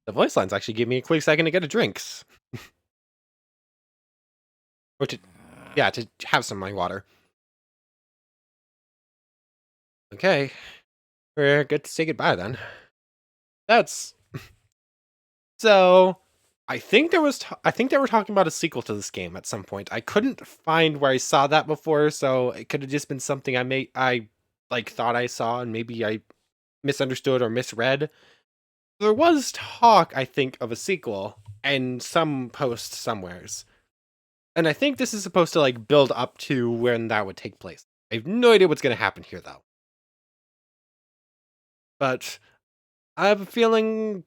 The voice lines actually give me a quick second to get a drink. Or to have some of my water. Okay. We're good to say goodbye then. That's... So... I think they were talking about a sequel to this game at some point. I couldn't find where I saw that before, so it could have just been something I thought I saw, and maybe I misunderstood or misread. There was talk, I think, of a sequel, and some post somewheres. And I think this is supposed to, build up to when that would take place. I have no idea what's going to happen here, though. But I have a feeling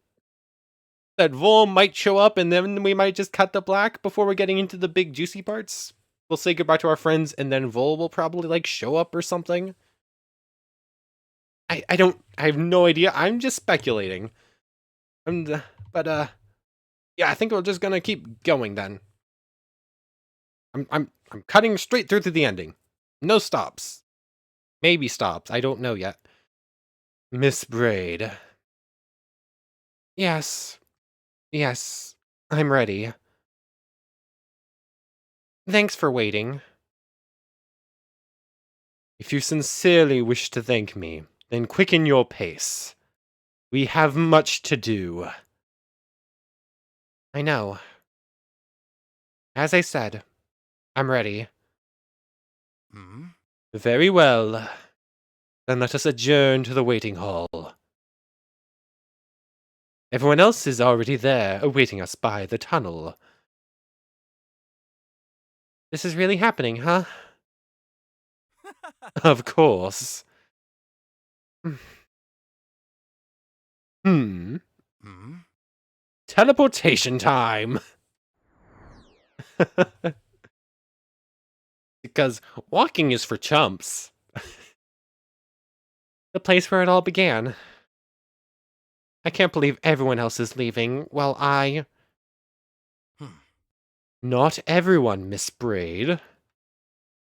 that Vol might show up, and then we might just cut the black before we're getting into the big juicy parts. We'll say goodbye to our friends, and then Vol will probably, show up or something. I have no idea. I'm just speculating. Yeah, I think we're just gonna keep going then. I'm cutting straight through to the ending. No stops. Maybe stops. I don't know yet. Miss Braid. Yes. Yes. I'm ready. Thanks for waiting. If you sincerely wish to thank me, then quicken your pace. We have much to do. I know. As I said, I'm ready. Very well. Then let us adjourn to the waiting hall. Everyone else is already there, awaiting us by the tunnel. This is really happening, huh? Of course. Teleportation time! Because walking is for chumps. The place where it all began. I can't believe everyone else is leaving, while I... Not everyone, Miss Braid.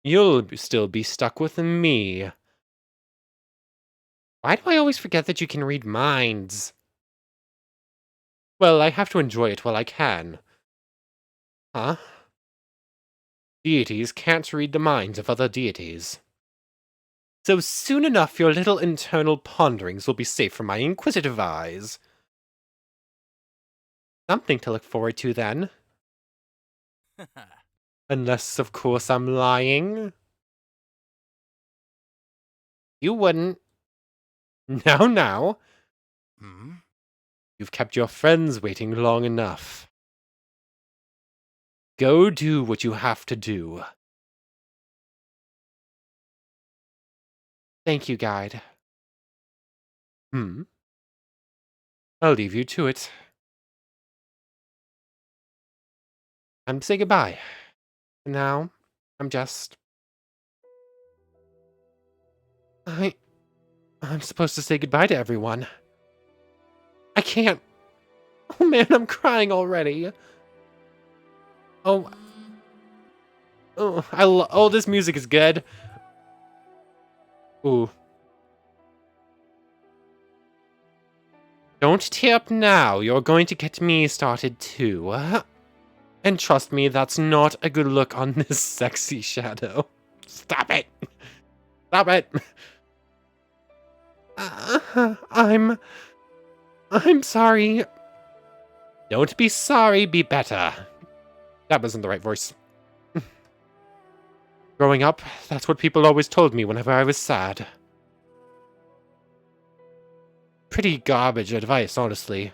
You'll still be stuck with me. Why do I always forget that you can read minds? Well, I have to enjoy it while I can. Huh? Deities can't read the minds of other deities. So soon enough your little internal ponderings will be safe from my inquisitive eyes. Something to look forward to, then. Unless, of course, I'm lying. You wouldn't. Now. You've kept your friends waiting long enough. Go do what you have to do. Thank you, guide. I'll leave you to it. And say goodbye. Now, I'm just... I'm supposed to say goodbye to everyone. I can't. Oh man, I'm crying already. Oh, this music is good. Ooh. Don't tear up now. You're going to get me started too. And trust me, that's not a good look on this sexy shadow. Stop it. Stop it. I'm sorry. Don't be sorry, be better. That wasn't the right voice. Growing up, that's what people always told me whenever I was sad. Pretty garbage advice, honestly.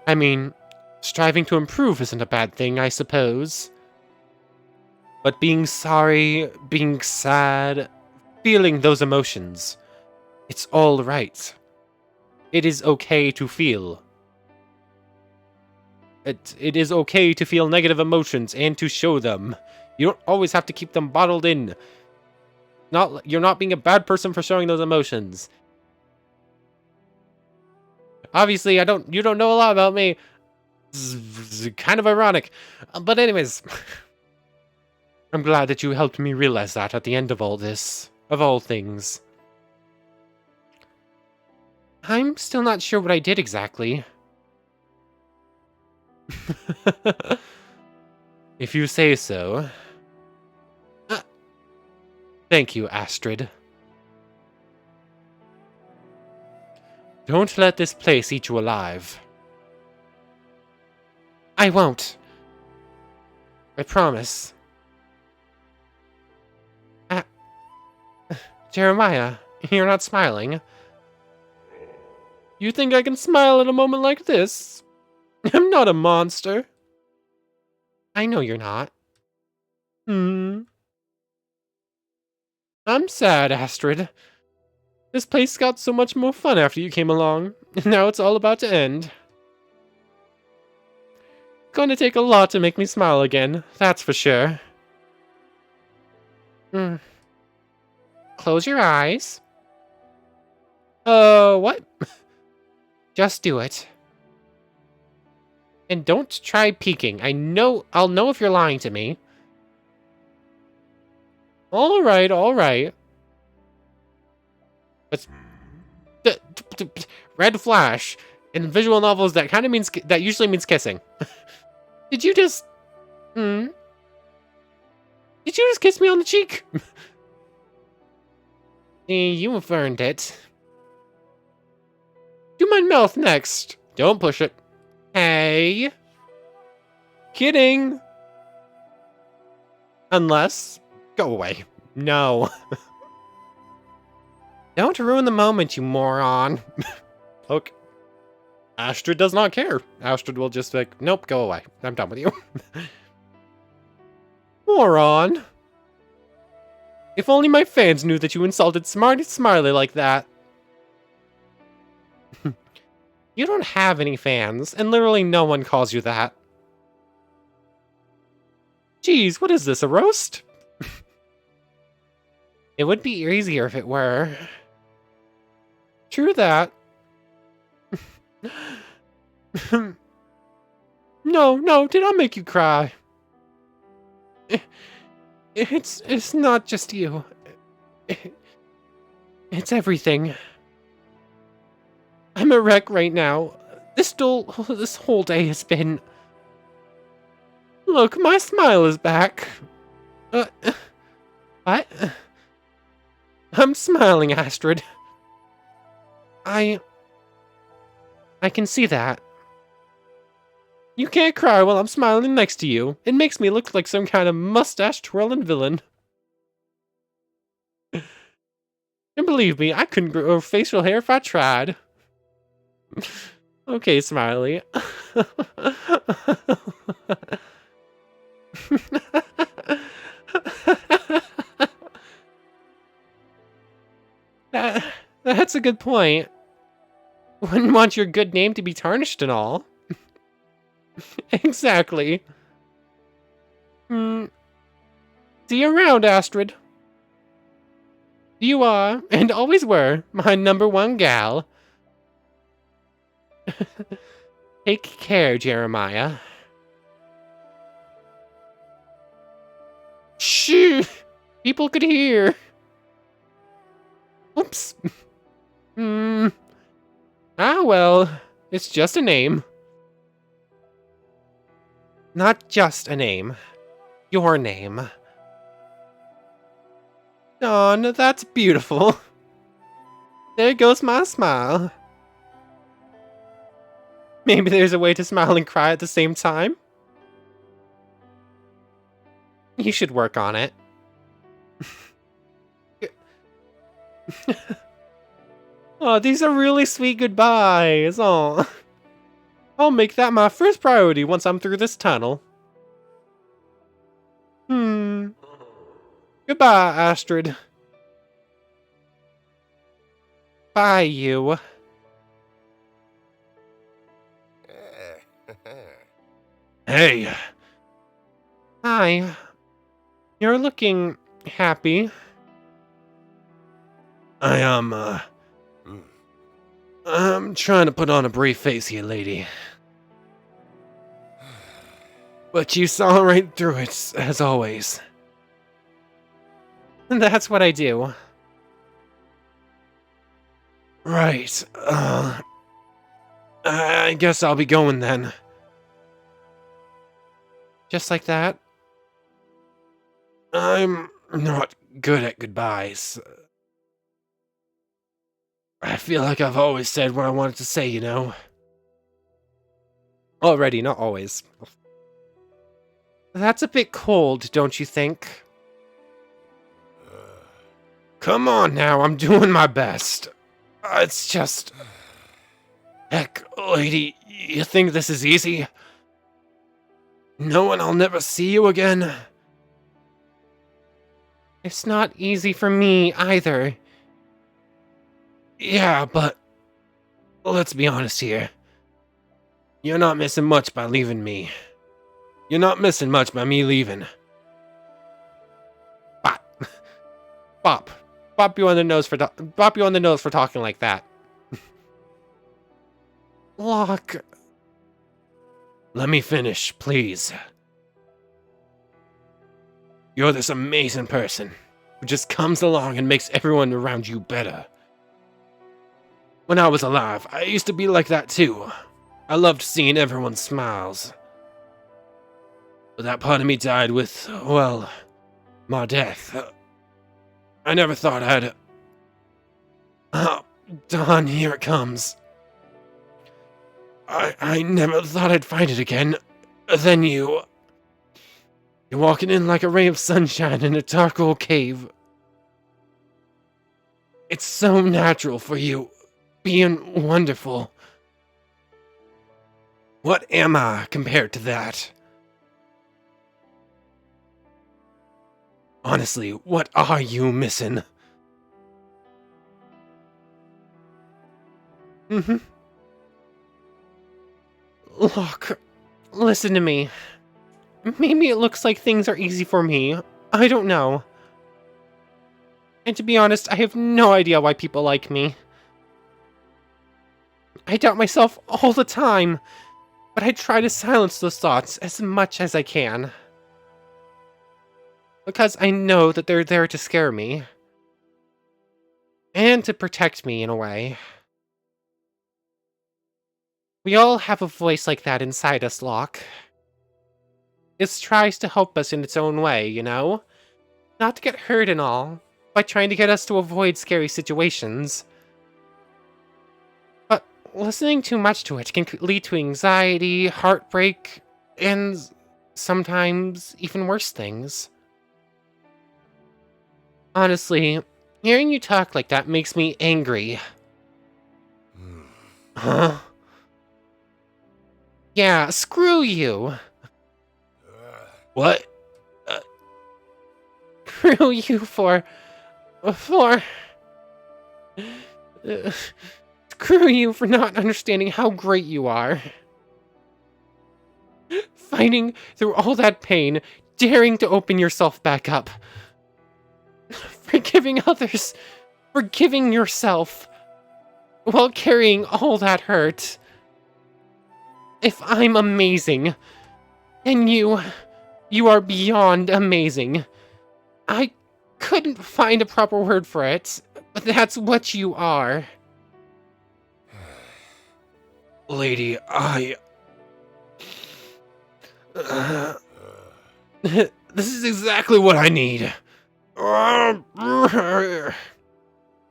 I mean, striving to improve isn't a bad thing, I suppose. But being sorry, being sad, feeling those emotions, it's all right. It is okay to feel. It is okay to feel negative emotions and to show them. You don't always have to keep them bottled in. You're not being a bad person for showing those emotions. Obviously, you don't know a lot about me. It's kind of ironic. But anyways, I'm glad that you helped me realize that at the end of all this. Of all things. I'm still not sure what I did exactly. If you say so. Thank you, Astrid. Don't let this place eat you alive. I won't. I promise. Jeremiah, you're not smiling. You think I can smile at a moment like this? I'm not a monster. I know you're not. I'm sad, Astrid. This place got so much more fun after you came along, and now it's all about to end. It's going to take a lot to make me smile again, that's for sure. Close your eyes. What? Just do it. And don't try peeking. I'll know if you're lying to me. Alright, alright. But red flash. In visual novels, that usually means kissing. Did you just... Did you just kiss me on the cheek? You have earned it. Do my mouth next. Don't push it. Hey. Kidding. Unless... Go away. No. Don't ruin the moment, you moron. Look. Astrid does not care. Astrid will just be like, nope, go away. I'm done with you. Moron. If only my fans knew that you insulted Smarty Smiley like that. You don't have any fans, and literally no one calls you that. Geez, what is this, a roast? It would be easier if it were. True that. No, did I make you cry? It's not just you. It's everything. I'm a wreck right now. This whole day has been... Look, my smile is back. What? I'm smiling, Astrid. I can see that. You can't cry while I'm smiling next to you. It makes me look like some kind of mustache-twirling villain. And believe me, I couldn't grow facial hair if I tried. Okay, Smiley. That's a good point. Wouldn't want your good name to be tarnished and all. Exactly. See you around, Astrid. You are, and always were, my #1 gal. Take care, Jeremiah. Shh! People could hear. Oops. Ah, well, it's just a name. Not just a name. Your name. Dawn, that's beautiful. There goes my smile. Maybe there's a way to smile and cry at the same time? You should work on it. Oh, these are really sweet goodbyes. Oh, I'll make that my first priority once I'm through this tunnel. Goodbye, Astrid. Bye, you. Hey. Hi. You're looking happy. I'm trying to put on a brave face here, lady. But you saw right through it, as always. That's what I do. Right. I guess I'll be going then. Just like that? I'm not good at goodbyes. I feel like I've always said what I wanted to say, you know? Already, not always. That's a bit cold, don't you think? Come on now, I'm doing my best. It's just... Heck, lady, you think this is easy? Knowing I'll never see you again? It's not easy for me, either. Yeah, but... Let's be honest here. You're not missing much by leaving me. You're not missing much by me leaving. Bop. Bop. Bop you on the nose for talking like that. Look. Let me finish, please. You're this amazing person who just comes along and makes everyone around you better. When I was alive, I used to be like that too. I loved seeing everyone's smiles. But that part of me died with, well, my death. I never thought I'd... Oh, Dawn, here it comes. I never thought I'd find it again. Then you... You're walking in like a ray of sunshine in a dark old cave. It's so natural for you, being wonderful. What am I compared to that? Honestly, what are you missing? Look, listen to me. Maybe it looks like things are easy for me. I don't know. And to be honest, I have no idea why people like me. I doubt myself all the time, but I try to silence those thoughts as much as I can. Because I know that they're there to scare me. And to protect me in a way. We all have a voice like that inside us, Locke. It tries to help us in its own way, you know? Not to get hurt and all, by trying to get us to avoid scary situations. But listening too much to it can lead to anxiety, heartbreak, and sometimes even worse things. Honestly, hearing you talk like that makes me angry. Huh? Yeah, screw you. What? Screw you for... Screw you for not understanding how great you are. Fighting through all that pain, daring to open yourself back up. Forgiving others, forgiving yourself, while carrying all that hurt. If I'm amazing, then you are beyond amazing. I couldn't find a proper word for it, but that's what you are. Lady, this is exactly what I need.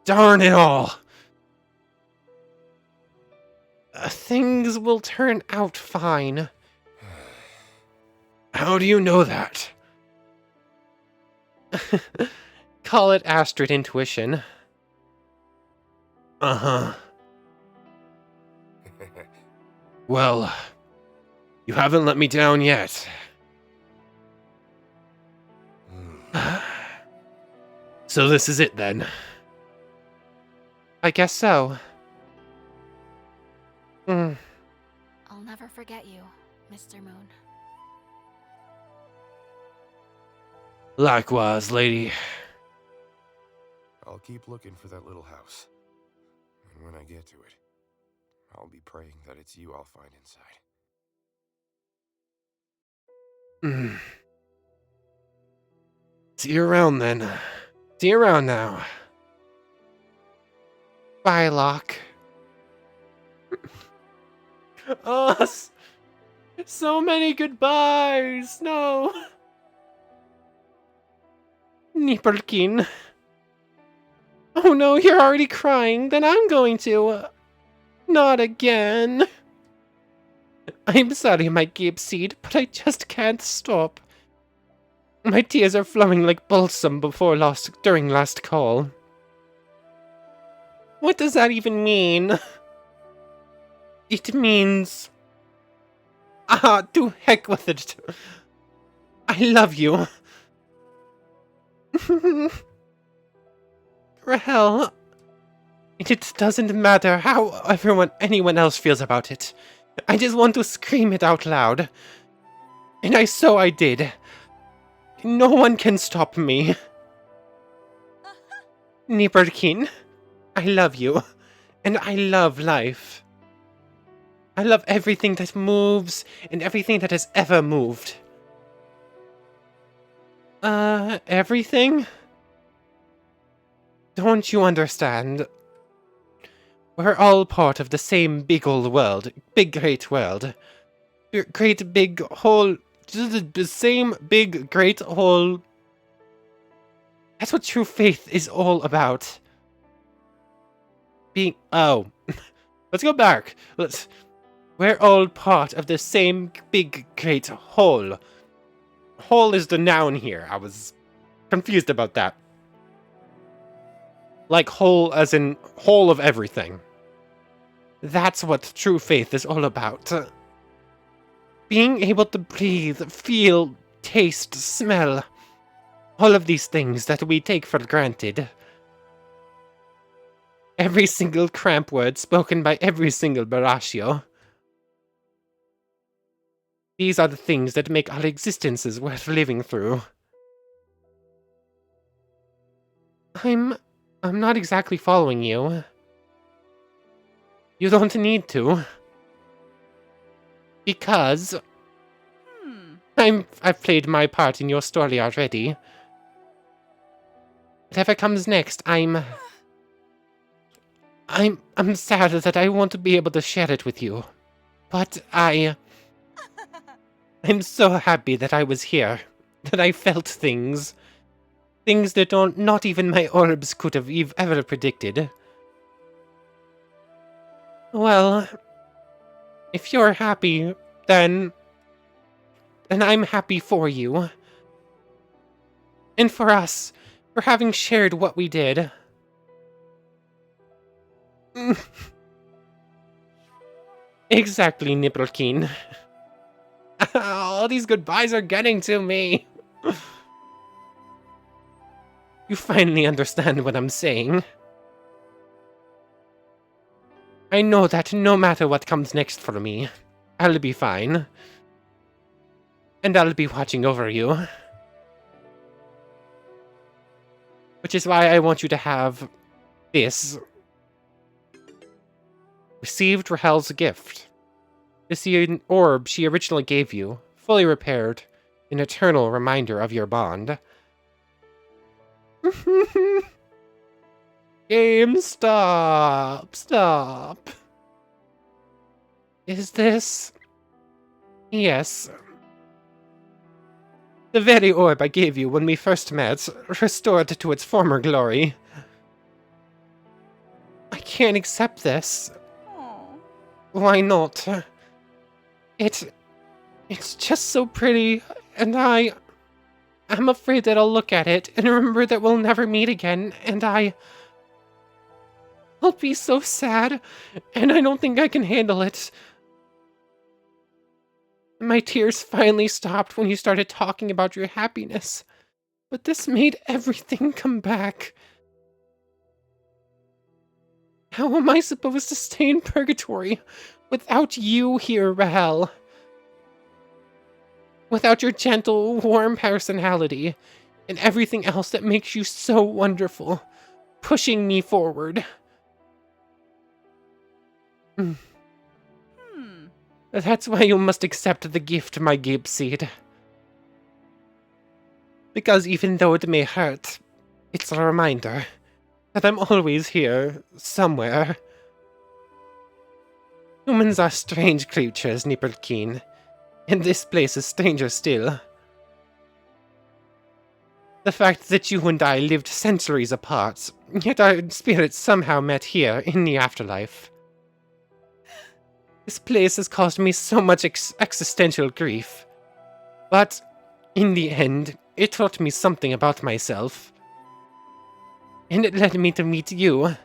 Darn it all. Things will turn out fine. How do you know that? Call it Astrid intuition. Uh-huh. Well, you haven't let me down yet. So this is it then? I guess so. I'll never forget you, Mr. Moon. Likewise, lady. I'll keep looking for that little house. And when I get to it, I'll be praying that it's you I'll find inside. See you around then. See you around now. Bye, Locke. Oh, so many goodbyes. No. Nipperkin. Oh no, you're already crying. Then I'm going to. Not again. I'm sorry, my Gabe Seed, but I just can't stop. My tears are flowing like balsam during last call. What does that even mean? It means... to heck with it. I love you. Rahel, it doesn't matter how anyone else feels about it. I just want to scream it out loud. And I did. No one can stop me. Nipperkin, I love you. And I love life. I love everything that moves and everything that has ever moved. Everything? Don't you understand? We're all part of the same big old world. Big great world. Great big whole... The same big great whole... That's what true faith is all about. Oh. Let's go back. We're all part of the same big great whole. Whole is the noun here. I was confused about that. Like whole as in whole of everything. That's what true faith is all about. Being able to breathe, feel, taste, smell. All of these things that we take for granted. Every single cramp word spoken by every single Barashio. These are the things that make our existences worth living through. I'm not exactly following you. You don't need to. Because... I've played my part in your story already. Whatever comes next, I'm sad that I won't be able to share it with you. But I'm so happy that I was here. That I felt things. Things that not even my orbs could have ever predicted. Well, if you're happy, then I'm happy for you. And for us, for having shared what we did. Exactly, Nipperkin. All these goodbyes are getting to me. You finally understand what I'm saying. I know that no matter what comes next for me, I'll be fine. And I'll be watching over you. Which is why I want you to have this. Received Rahel's gift. This is an orb she originally gave you, fully repaired, an eternal reminder of your bond. Game, stop. Stop. Is this... Yes. The very orb I gave you when we first met, restored to its former glory. I can't accept this. Aww. Why not? It's just so pretty, and I'm afraid that I'll look at it and remember that we'll never meet again, and I'll be so sad, and I don't think I can handle it. My tears finally stopped when you started talking about your happiness, but this made everything come back. How am I supposed to stay in Purgatory without you here, Rahel? Without your gentle, warm personality and everything else that makes you so wonderful, pushing me forward. That's why you must accept the gift, my Gabe Seed. Because even though it may hurt, it's a reminder that I'm always here, somewhere. Humans are strange creatures, Nipperkeen, and this place is stranger still. The fact that you and I lived centuries apart, yet our spirits somehow met here in the afterlife. This place has caused me so much existential grief. But, in the end, it taught me something about myself. And it led me to meet you.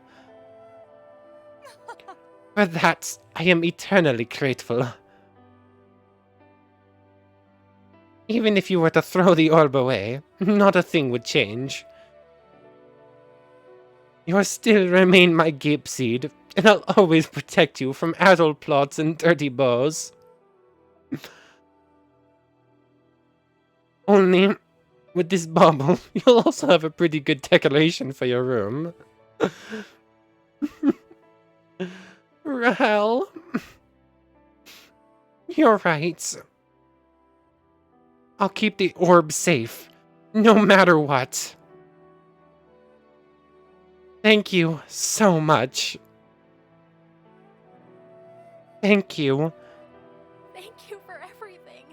For that, I am eternally grateful. Even if you were to throw the orb away, not a thing would change. You still remain my gape seed, and I'll always protect you from adult plots and dirty bows. Only, with this bauble, you'll also have a pretty good decoration for your room. Rahel. You're right. I'll keep the orb safe, no matter what. Thank you so much. Thank you. Thank you for everything.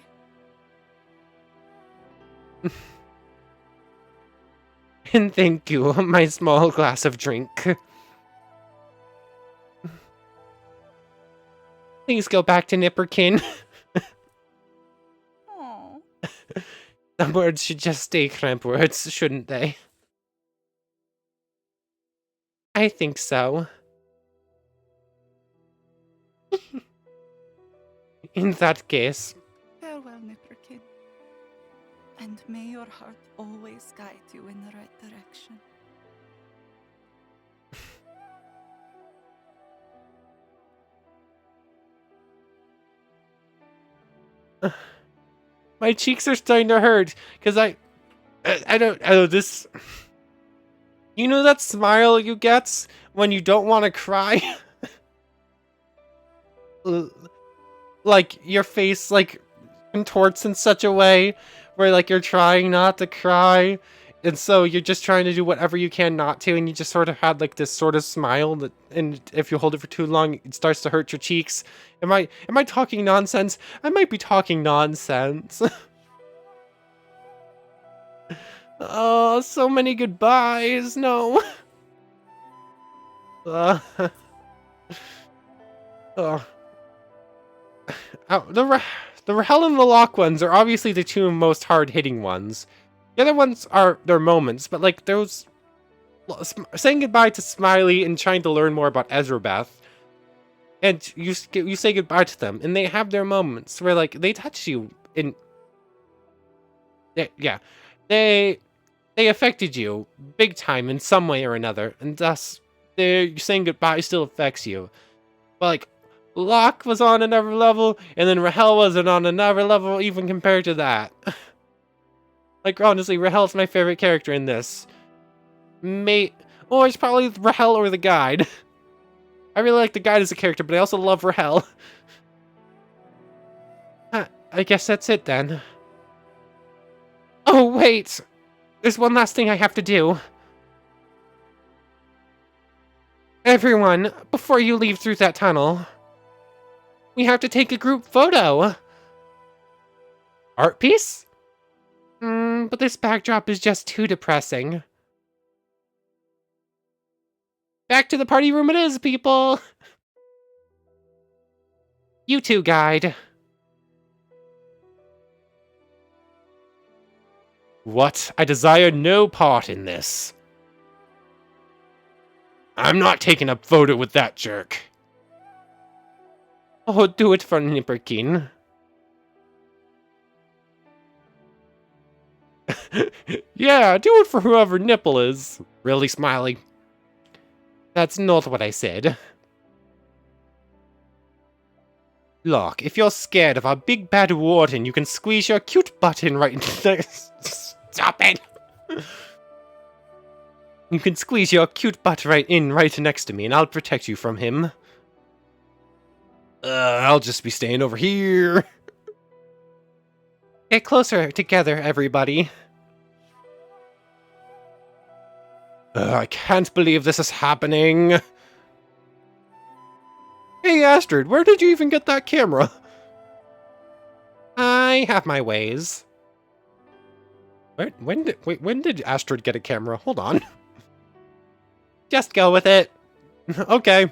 And thank you, my small glass of drink. Please go back to Nipperkin. Aw. The words should just stay cramp words, shouldn't they? I think so. In that case, Farewell, Nipperkin. And may your heart always guide you in the right direction. my cheeks are starting to hurt because I don't this. You know that smile you get when you don't want to cry? Like your face like contorts in such a way where like you're trying not to cry, and so you're just trying to do whatever you can not to, and you just sort of had like this sort of smile that, and if you hold it for too long, it starts to hurt your cheeks. Am I talking nonsense? I might be talking nonsense. Oh, so many goodbyes. No. Oh. The Rahel and the Locke ones are obviously the two most hard-hitting ones. The other ones are their moments, but like those saying goodbye to Smiley and trying to learn more about Ezrabeth, and you say goodbye to them, and they have their moments where like they touch you in. They affected you big time in some way or another, and thus saying goodbye still affects you. But like Locke was on another level, and then Rahel wasn't on another level even compared to that. Like honestly, Rahel's my favorite character in this. It's probably Rahel or the guide. I really like the guide as a character, but I also love Rahel. I guess that's it then. Oh wait! There's one last thing I have to do. Everyone, before you leave through that tunnel, we have to take a group photo. Art piece? But this backdrop is just too depressing. Back to the party room it is, people! You two, guide. What? I desire no part in this. I'm not taking a photo with that jerk. Oh, do it for Nipperkin. Yeah, do it for whoever Nipple is. Really, Smiley? That's not what I said. Look, if you're scared of our big bad warden, you can squeeze your cute button right into the... Stop it! You can squeeze your cute butt right next to me, and I'll protect you from him. I'll just be staying over here. Get closer together, everybody. I can't believe this is happening. Hey, Astrid, where did you even get that camera? I have my ways. When did Astrid get a camera? Hold on. Just go with it. Okay.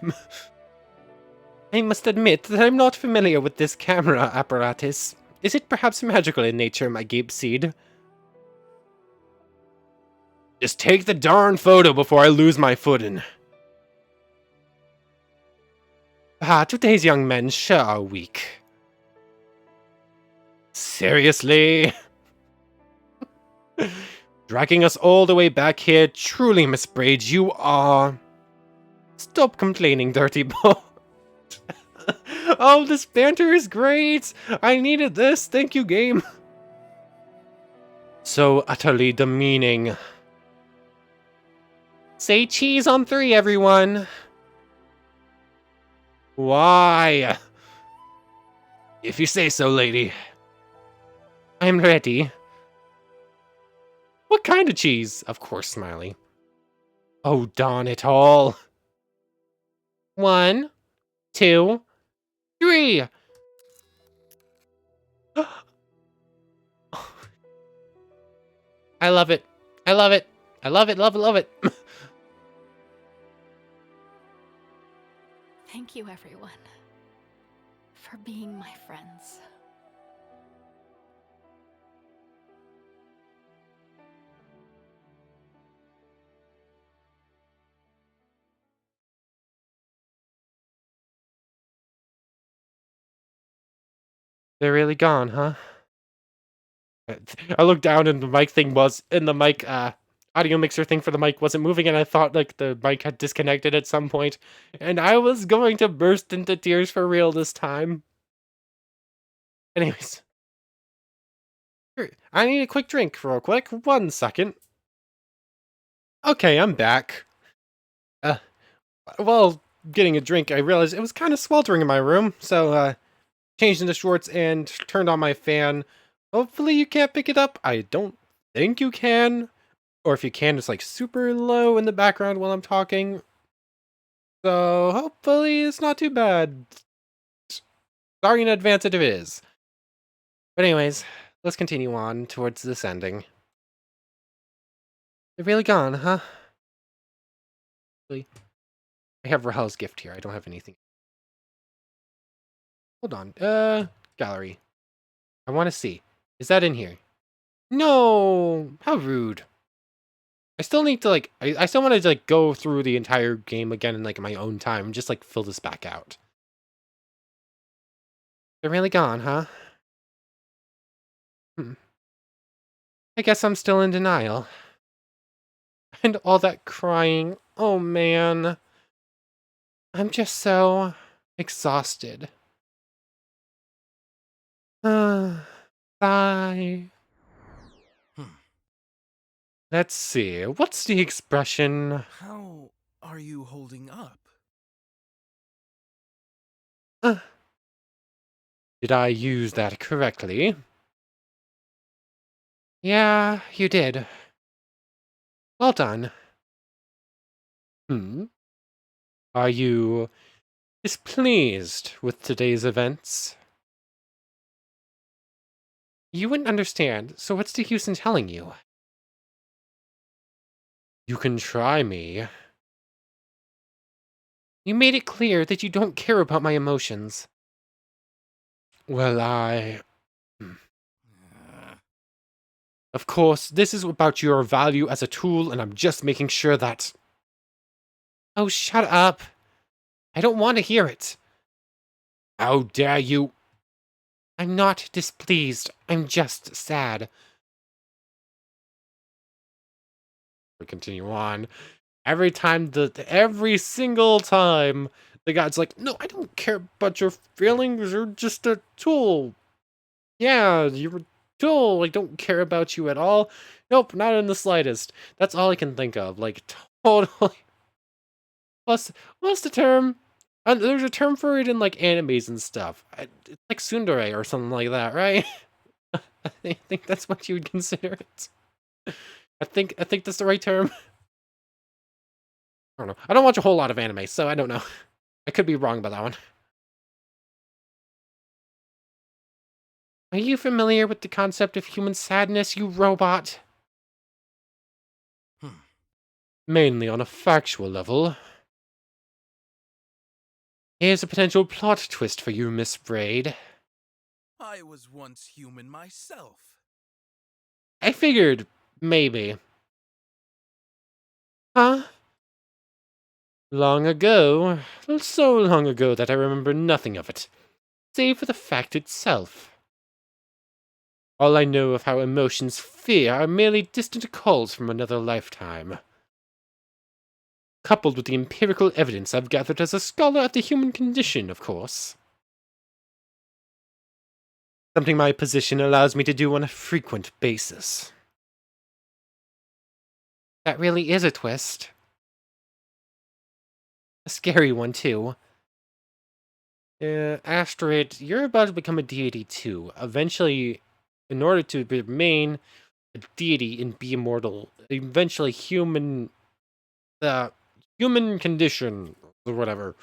I must admit that I'm not familiar with this camera apparatus. Is it perhaps magical in nature, my Gape Seed? Just take the darn photo before I lose my footing. Today's young men sure are weak. Seriously? Dragging us all the way back here, truly, Miss Braid, you are... Stop complaining, Dirty Bo. Oh, this banter is great! I needed this, thank you, game. So utterly demeaning. Say cheese on 3, everyone. Why? If you say so, lady. I'm ready. What kind of cheese? Of course, Smiley. Oh, darn it all. 1, 2, 3. I love it. I love it. I love it, love it, love it. Thank you, everyone, for being my friends. They're really gone, huh? I looked down and the mic thing was, and the mic, audio mixer thing for the mic wasn't moving, and I thought, like, the mic had disconnected at some point, and I was going to burst into tears for real this time. Anyways. I need a quick drink real quick. 1 second. Okay, I'm back. While getting a drink, I realized it was kind of sweltering in my room, so, changed into shorts and turned on my fan. Hopefully you can't pick it up. I don't think you can. Or if you can, it's like super low in the background while I'm talking. So hopefully it's not too bad. Sorry in advance if it is. But anyways, let's continue on towards this ending. They're really gone, huh? I have Rahel's gift here. I don't have anything. Hold on. Gallery. I want to see. Is that in here? No! How rude. I still need to, like, I still want to, like, go through the entire game again in, like, my own time and just, like, fill this back out. They're really gone, huh? I guess I'm still in denial. And all that crying. Oh, man. I'm just so exhausted. Bye. Let's see. What's the expression? How are you holding up? Did I use that correctly? Yeah, you did. Well done. Are you displeased with today's events? You wouldn't understand, so what's the use in telling you? You can try me. You made it clear that you don't care about my emotions. Well, Of course, this is about your value as a tool, and I'm just making sure that... Oh, shut up. I don't want to hear it. How dare you? I'm not displeased. I'm just sad. We continue on. Every single time, the guy's like, no, I don't care about your feelings. You're just a tool. Yeah, you're a tool. I don't care about you at all. Nope, not in the slightest. That's all I can think of. Like, totally. What's the term? There's a term for it in, like, animes and stuff. It's like tsundere or something like that, right? I think that's what you would consider it. I think that's the right term. I don't know. I don't watch a whole lot of anime, so I don't know. I could be wrong about that one. Are you familiar with the concept of human sadness, you robot? Mainly on a factual level. Here's a potential plot twist for you, Miss Braid. I was once human myself. I figured, maybe. Huh? Long ago, so long ago that I remember nothing of it, save for the fact itself. All I know of how emotions fear are merely distant calls from another lifetime. Coupled with the empirical evidence I've gathered as a scholar of the human condition, of course. Something my position allows me to do on a frequent basis. That really is a twist. A scary one, too. Astrid, you're about to become a deity, too. Eventually, in order to remain a deity and be immortal, eventually human condition, or whatever.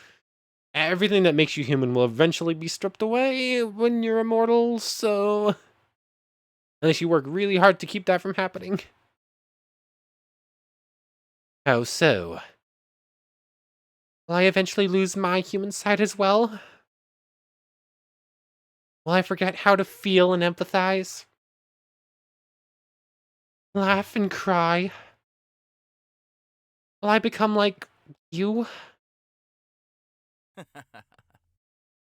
Everything that makes you human will eventually be stripped away when you're immortal, so... Unless you work really hard to keep that from happening. How so? Will I eventually lose my human side as well? Will I forget how to feel and empathize? Laugh and cry? Will I become like you?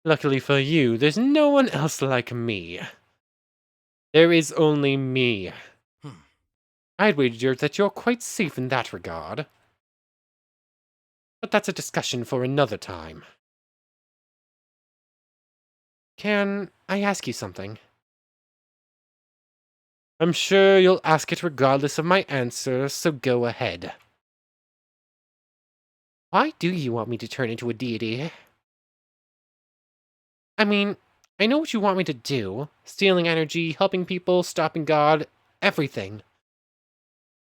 Luckily for you, there's no one else like me. There is only me. I'd wager that you're quite safe in that regard. But that's a discussion for another time. Can I ask you something? I'm sure you'll ask it regardless of my answer, so go ahead. Why do you want me to turn into a deity? I mean, I know what you want me to do. Stealing energy, helping people, stopping God, everything.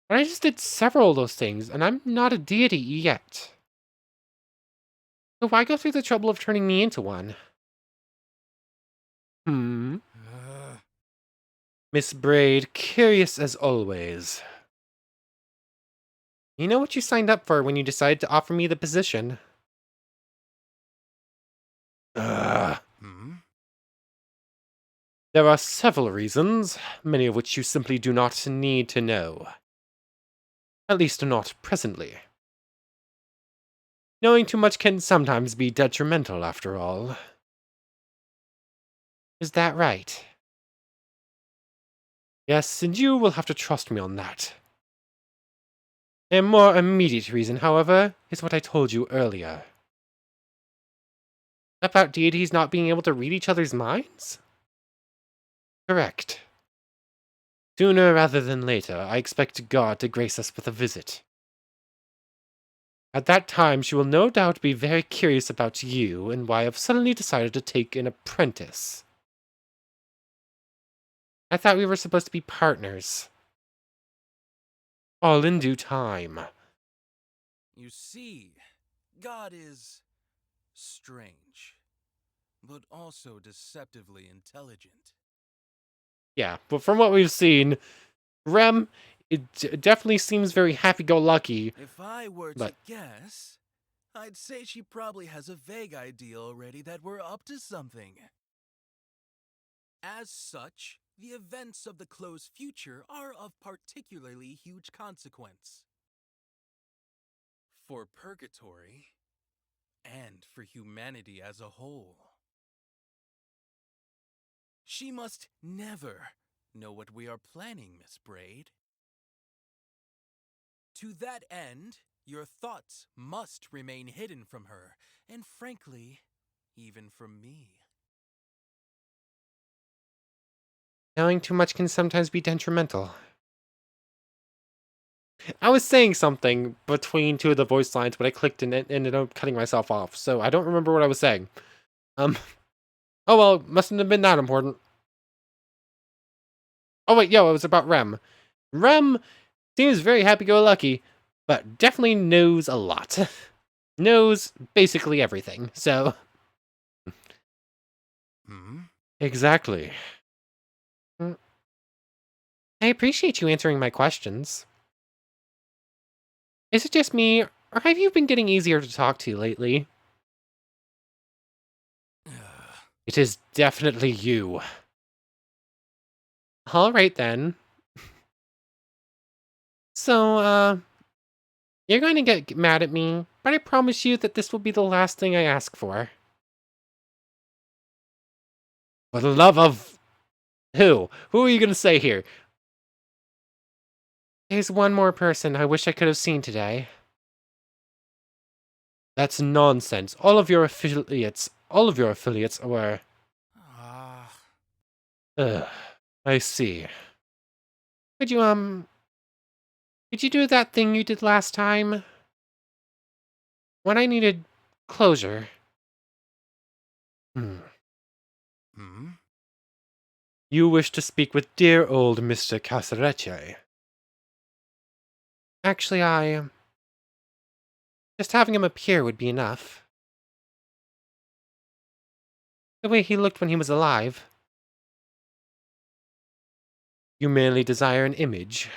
But I just did several of those things, and I'm not a deity yet. So why go through the trouble of turning me into one? Miss Braid, curious as always. You know what you signed up for when you decided to offer me the position. There are several reasons, many of which you simply do not need to know. At least not presently. Knowing too much can sometimes be detrimental, after all. Is that right? Yes, and you will have to trust me on that. A more immediate reason, however, is what I told you earlier. About deities not being able to read each other's minds? Correct. Sooner rather than later, I expect God to grace us with a visit. At that time, she will no doubt be very curious about you and why I've suddenly decided to take an apprentice. I thought we were supposed to be partners. All in due time. You see, God is strange, but also deceptively intelligent. Yeah, but from what we've seen, Rem, it definitely seems very happy-go-lucky. If I were to guess, I'd say she probably has a vague idea already that we're up to something. As such, the events of the close future are of particularly huge consequence. For Purgatory, and for humanity as a whole. She must never know what we are planning, Miss Braid. To that end, your thoughts must remain hidden from her, and frankly, even from me. Knowing too much can sometimes be detrimental. I was saying something between two of the voice lines, but I clicked and it ended up cutting myself off, so I don't remember what I was saying. Oh well, mustn't have been that important. Oh wait, yo, it was about Rem. Rem seems very happy-go-lucky, but definitely knows a lot. Knows basically everything, so... Hmm? Exactly. Mm, I appreciate you answering my questions. Is it just me, or have you been getting easier to talk to lately? It is definitely you. Alright then. So, you're going to get mad at me, but I promise you that this will be the last thing I ask for. For the love of... Who? Who are you going to say here? There's one more person I wish I could have seen today. That's nonsense. All of your affiliates were... Ah, Ugh, I see. Could you, could you do that thing you did last time? When I needed closure. hmm? You wish to speak with dear old Mr. Casarecce. Actually, just having him appear would be enough. The way he looked when he was alive. You merely desire an image.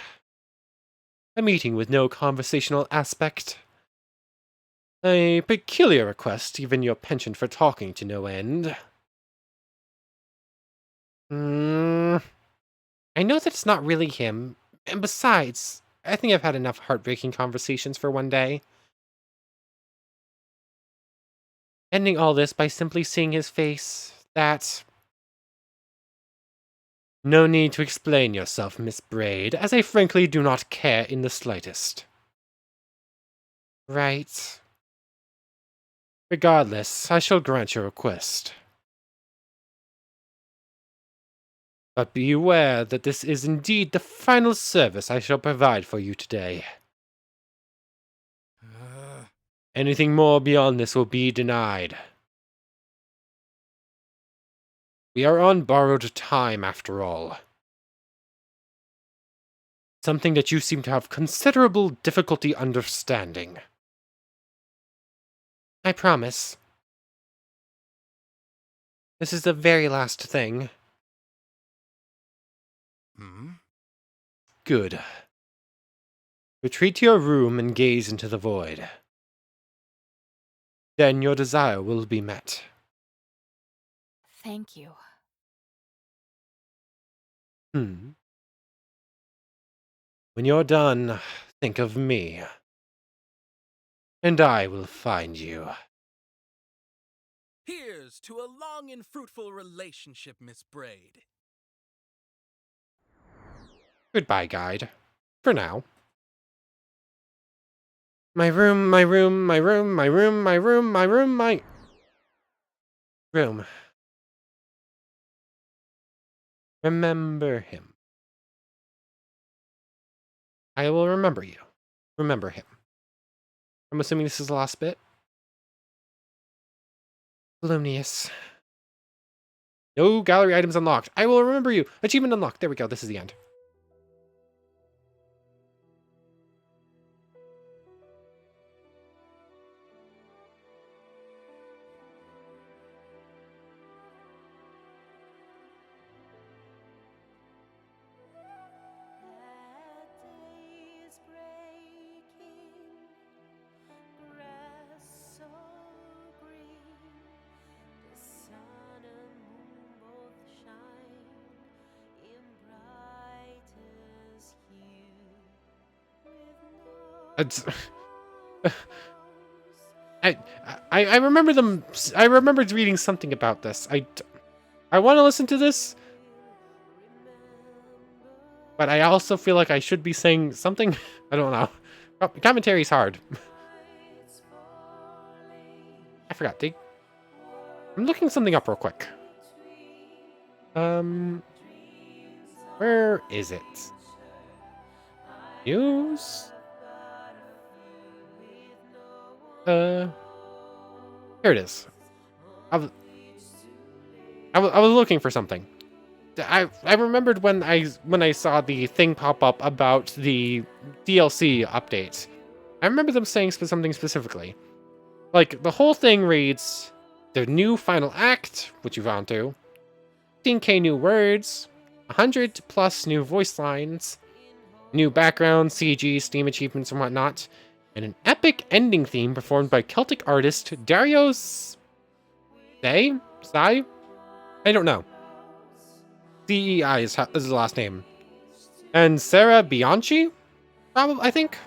A meeting with no conversational aspect. A peculiar request, given your penchant for talking to no end. I know that it's not really him, and besides, I think I've had enough heartbreaking conversations for one day. Ending all this by simply seeing his face, that... No need to explain yourself, Miss Braid, as I frankly do not care in the slightest. Right. Regardless, I shall grant your request. But be aware that this is indeed the final service I shall provide for you today. Anything more beyond this will be denied. We are on borrowed time, after all. Something that you seem to have considerable difficulty understanding. I promise. This is the very last thing. Hmm? Good. Retreat to your room and gaze into the void. Then your desire will be met. Thank you. When you're done, think of me. And I will find you. Here's to a long and fruitful relationship, Miss Braid. Goodbye, guide. For now. My room, my room, my room, my room, my room, my room, my... room. Remember him. I will remember you. Remember him. I'm assuming this is the last bit. Lumineous. No gallery items unlocked. I will remember you. Achievement unlocked. There we go. This is the end. It's... I remember them. I remembered reading something about this. I want to listen to this, but I also feel like I should be saying something. I don't know. Oh, commentary's hard. I forgot. I'm looking something up real quick. Where is it? News? Here it is. I was looking for something. I remembered when I saw the thing pop up about the DLC update. I remember them saying something specifically. Like, the whole thing reads, the new final act, which you've gone to, 15k new words, 100 plus new voice lines, new background, CG, Steam achievements, and whatnot, and an epic ending theme performed by Celtic artist Darius Sai? I don't know. CEI is his last name. And Sarah Bianchi? Probably, I think.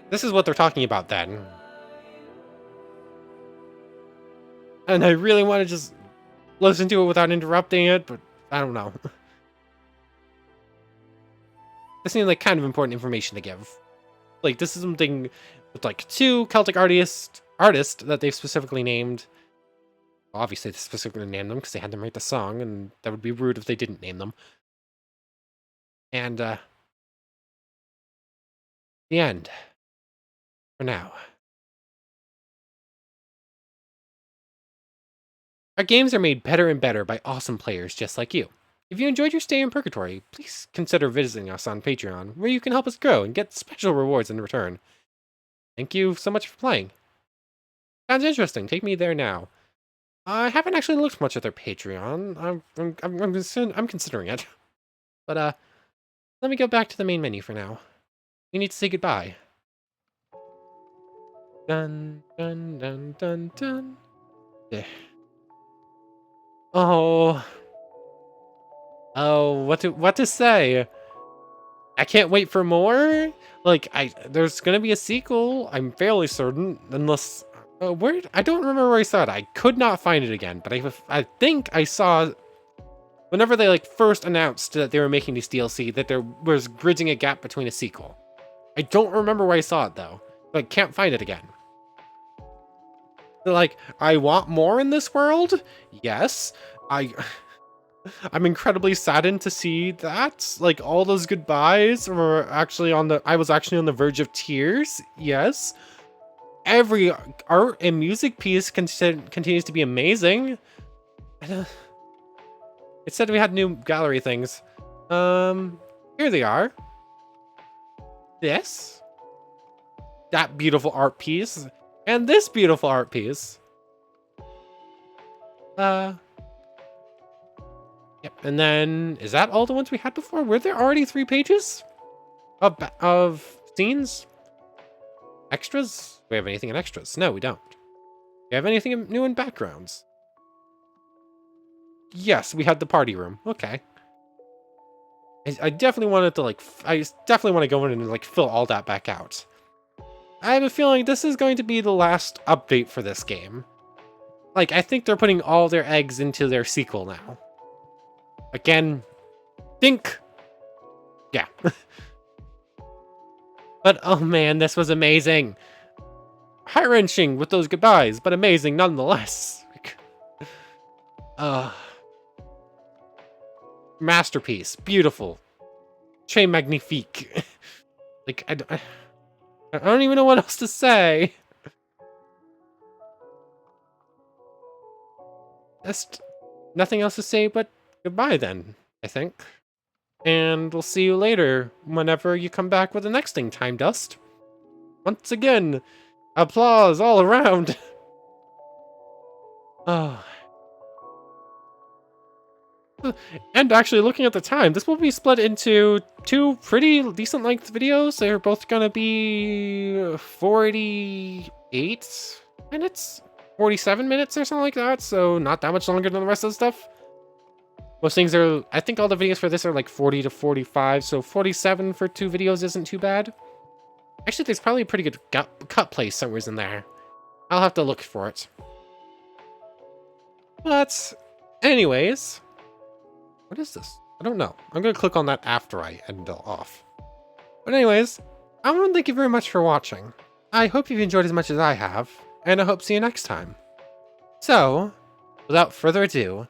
This is what they're talking about then. And I really want to just listen to it without interrupting it, but I don't know. This seems like kind of important information to give. Like, this is something with like 2 Celtic artists that they've specifically named. Well, obviously they specifically named them because they had them write the song, and that would be rude if they didn't name them. And the end. For now. Our games are made better and better by awesome players just like you. If you enjoyed your stay in Purgatory, please consider visiting us on Patreon, where you can help us grow and get special rewards in return. Thank you so much for playing. Sounds interesting. Take me there now. I haven't actually looked much at their Patreon. I'm considering it. But let me go back to the main menu for now. We need to say goodbye. Dun dun dun dun dun. Yeah. Oh, what to say? I can't wait for more. Like, there's gonna be a sequel. I'm fairly certain, unless where I don't remember where I saw it. I could not find it again, but I think I saw whenever they like first announced that they were making this DLC that there was bridging a gap between a sequel. I don't remember where I saw it though, but I can't find it again. They're like, I want more in this world. Yes, I'm incredibly saddened to see that. Like, all those goodbyes were actually I was actually on the verge of tears. Yes. Every art and music piece continues to be amazing. It said we had new gallery things. Here they are. That beautiful art piece. And this beautiful art piece. Yep, and then, is that all the ones we had before? Were there already 3 pages? Of scenes? Extras? Do we have anything in extras? No, we don't. Do we have anything new in backgrounds? Yes, we had the party room. Okay. I definitely wanted to, like, I definitely want to go in and, like, fill all that back out. I have a feeling this is going to be the last update for this game. Like, I think they're putting all their eggs into their sequel now. Again, yeah. But, oh man, this was amazing. Heart-wrenching with those goodbyes, but amazing nonetheless. Masterpiece. Beautiful. Très magnifique. Like, I don't even know what else to say. Just nothing else to say but goodbye then, I think. And we'll see you later whenever you come back with the next thing, Tymedust. Once again, applause all around. Oh. And actually, looking at the time, this will be split into 2 pretty decent length videos. They're both gonna be 48 minutes, 47 minutes or something like that, so not that much longer than the rest of the stuff. Most things are, I think all the videos for this are like 40 to 45, so 47 for 2 videos isn't too bad. Actually, there's probably a pretty good cut place somewhere in there. I'll have to look for it. But, anyways, what is this? I don't know. I'm gonna click on that after I end off. But anyways, I want to thank you very much for watching. I hope you've enjoyed as much as I have, and I hope to see you next time. So, without further ado,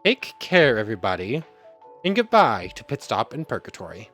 take care, everybody, and goodbye to Pitstop and Purgatory.